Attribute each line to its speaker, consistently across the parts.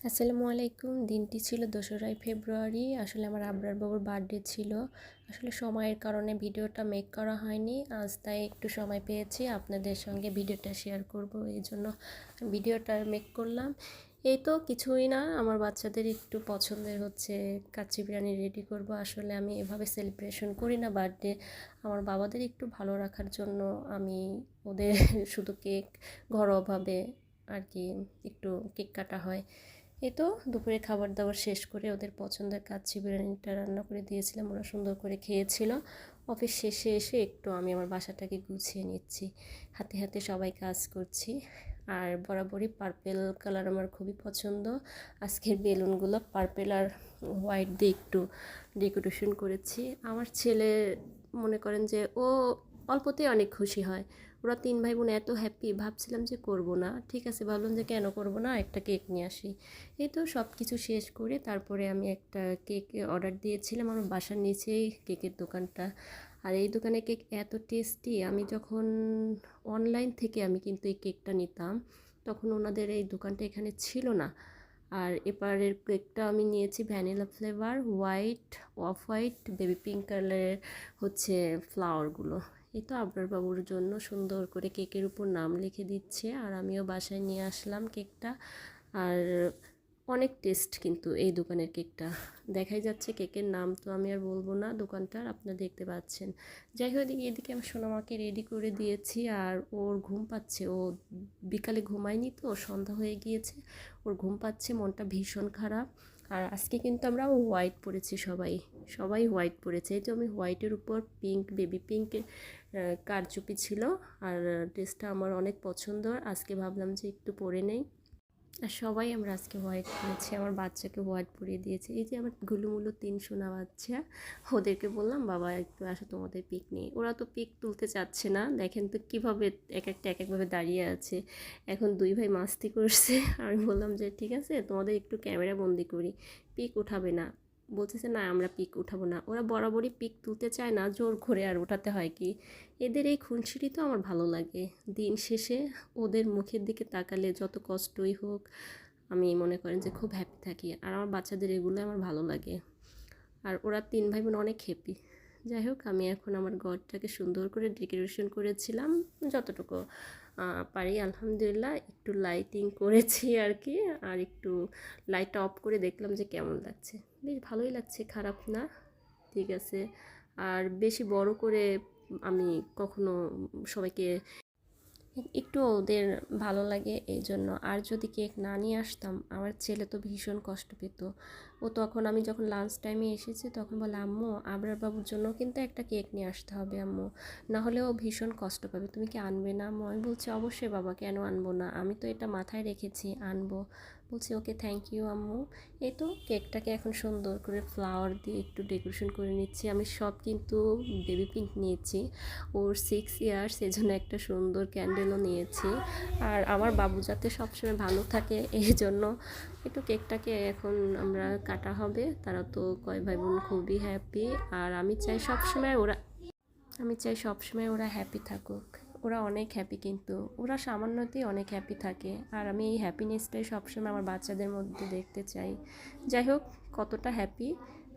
Speaker 1: আসসালামু আলাইকুম। দিনটি ছিল 2রা ফেব্রুয়ারি। আসলে আমার আবরার বাবুর বার্থডে ছিল। আসলে সময়ের কারণে ভিডিওটা মেক করা হয়নি। আজ তাই একটু সময় পেয়েছি, আপনাদের সঙ্গে ভিডিওটা শেয়ার করব, এই জন্য ভিডিওটা মেক করলাম। এই তো কিছুই না, আমার বাচ্চাদের একটু পছন্দের হচ্ছে কাচ্চি বিরিয়ানি রেডি করব। আসলে আমি এভাবে সেলিব্রেশন করি না বার্থডে। আমার বাবাদের একটু ভালো রাখার জন্য আমি ওদের শুধু কেক ঘরোয়াভাবে আর কি একটু কেক কাটা হয়। এই তো দুপুরে খাবার দাবার শেষ করে ওদের পছন্দের কাচ্চি বিরিয়ানিটা রান্না করে দিয়েছিলাম, ওরা সুন্দর করে খেয়েছিল। অফিস শেষে এসে একটু আমি আমার বাসাটাকে গুছিয়ে নিচ্ছি, হাতে হাতে সবাই কাজ করছি। আর বরাবরই পার্পেল কালার আমার খুবই পছন্দ। আজকের বেলুনগুলো পার্পেল আর হোয়াইট দিয়ে একটু ডেকোরেশন করেছি। আমার ছেলে মনে করেন যে ও অল্পতেই অনেক খুশি হয়। ওরা 3 ভাই বোন এত হ্যাপি, ভাবছিলাম যে করব না, ঠিক আছে ভাবলাম যে কেন করব না, একটা কেক নিয়ে আসি। এই তো সব কিছু শেষ করে তারপরে আমি একটা কেক অর্ডার দিয়েছিলাম আমার বাসার নিচেই কেকের দোকানটা। আর এই দোকানে কেক এত টেস্টি, আমি যখন অনলাইন থেকে আমি কিন্তু এই কেকটা নিতাম, তখন ওনাদের এই দোকানটা এখানে ছিল না। আর এবারের কেকটা আমি নিয়েছি vanilla flavour, white, off white, baby pink কালারের হচ্ছে ফ্লাওয়ারগুলো। এই তো আবরার বাবুর জন্য সুন্দর করে কেকের উপর নাম লিখে দিচ্ছে, আর আমিও বাসায় নিয়ে আসলাম কেকটা। আর অনেক টেস্ট কিন্তু এই দোকানের কেকটা, দেখাই যাচ্ছে কেকের নাম তো আমি আর বলবো না দোকানটার, আপনারা দেখতে পাচ্ছেন। যাই হোক, এদিকে আমি সোনামাকে রেডি করে দিয়েছি, আর ওর ঘুম পাচ্ছে। ও বিকালে ঘুমায়নি তো, সন্ধ্যা হয়ে গিয়েছে, ওর ঘুম পাচ্ছে, মনটা ভীষণ খারাপ। আর আজকে কিন্তু আমরা হোয়াইট পরেছি, সবাই সবাই হোয়াইট পরেছে। এই যে আমি হোয়াইটের উপর পিঙ্ক, বেবি পিঙ্কের কারচুপি ছিল। আর ড্রেসটা আমার অনেক পছন্দ, আজকে ভাবলাম যে একটু পরে নেই। আর সবাই আমরা আজকে হোয়াইট পরেছি, আমার বাচ্চাকে হোয়াইট পরিয়ে দিয়েছে। এই যে আমার গুলুমুলু 3 সোনা বাচ্চা, ওদেরকে বললাম বাবা একটু আসো তোমাদের পিক নিয়ে। ওরা তো পিক তুলতে চাচ্ছে না, দেখেন তো কীভাবে এক একটা এক একভাবে দাঁড়িয়ে আছে। এখন 2 ভাই মাস্তি করছে, আমি বললাম যে ঠিক আছে তোমাদের একটু ক্যামেরা বন্দি করি, পিক উঠাবে না। বলতেছে না আমরা পিক উঠাবো না। ওরা বরাবরই পিক তুলতে চায় না, জোর করে আর উঠাতে হয় কি। এদের এই খুনসুটি তো আমার ভালো লাগে। দিন শেষে ওদের মুখের দিকে তাকালে যত কষ্টই হোক, আমি মনে করেন যে খুব হ্যাপি থাকি। আর আমার বাচ্চাদের এগুলো আমার ভালো লাগে। আর ওরা 3 ভাই বোন অনেক হ্যাপি। যাই হোক, আমি এখন আমার ঘরটাকে সুন্দর করে ডেকোরেশন করেছিলাম যতটুকু পারি, আলহামদুলিল্লাহ। একটু লাইটিং করেছি আর কি, আর একটু লাইটটা অফ করে দেখলাম যে কেমন লাগছে। বেশ ভালোই লাগছে, খারাপ না, ঠিক আছে। আর বেশি বড় করে আমি কখনো সবাইকে একটু ওদের ভালো লাগে এই জন্য। আর যদি কেক না নিয়ে আসতাম, আমার ছেলে তো ভীষণ কষ্ট পেত। ও তখন আমি যখন লাঞ্চ টাইমে এসেছি তখন বলে আম্মু আবরার বাবুর জন্য কিন্তু একটা কেক নিয়ে আসতে হবে আম্মু, না হলে ও ভীষণ কষ্ট পাবে, তুমি কি আনবে না আম্মু? আমি বলছি অবশ্যই বাবা, কেন আনবো না, আমি তো এটা মাথায় রেখেছি আনবো। বলছি ওকে থ্যাংক ইউ আম্মু। এই তো কেকটাকে এখন সুন্দর করে ফ্লাওয়ার দিয়ে একটু ডেকোরেশন করে নিচ্ছি। আমি সব কিন্তু বেবি পিঙ্ক নিয়েছি, ওর 6 ইয়ার্স, এজন্য একটা সুন্দর ক্যান্ডেলও নিয়েছি। আর আমার বাবু যাতে সবসময় ভালো থাকে এই জন্য একটু কেকটাকে এখন আমরা কাটা হবে। তারা তো 2 ভাই বোন খুবই হ্যাপি, আর আমি চাই সবসময় ওরা হ্যাপি থাকুক। ওরা অনেক হ্যাপি, কিন্তু ওরা সামান্যতেই অনেক হ্যাপি থাকে, আর আমি এই হ্যাপিনেসটাই সবসময় আমার বাচ্চাদের মধ্যে দেখতে চাই। যাই হোক, কতটা হ্যাপি।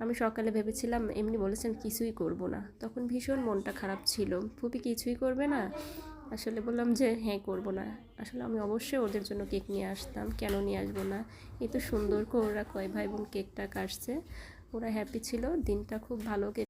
Speaker 1: আমি সকালে ভেবেছিলাম, এমনি বলেছেন কিছুই করব না, তখন ভীষণ মনটা খারাপ ছিল, ফুপি কিছুই করবে না। আসলে বললাম যে হ্যাঁ করব না, আসলে আমি অবশ্যই ওদের জন্য কেক নিয়ে আসতাম, কেন নিয়ে আসবো না। এই তো সুন্দর করে ওরা 2 ভাই বোন কেকটা কাটছে, ওরা হ্যাপি ছিল, দিনটা খুব ভালো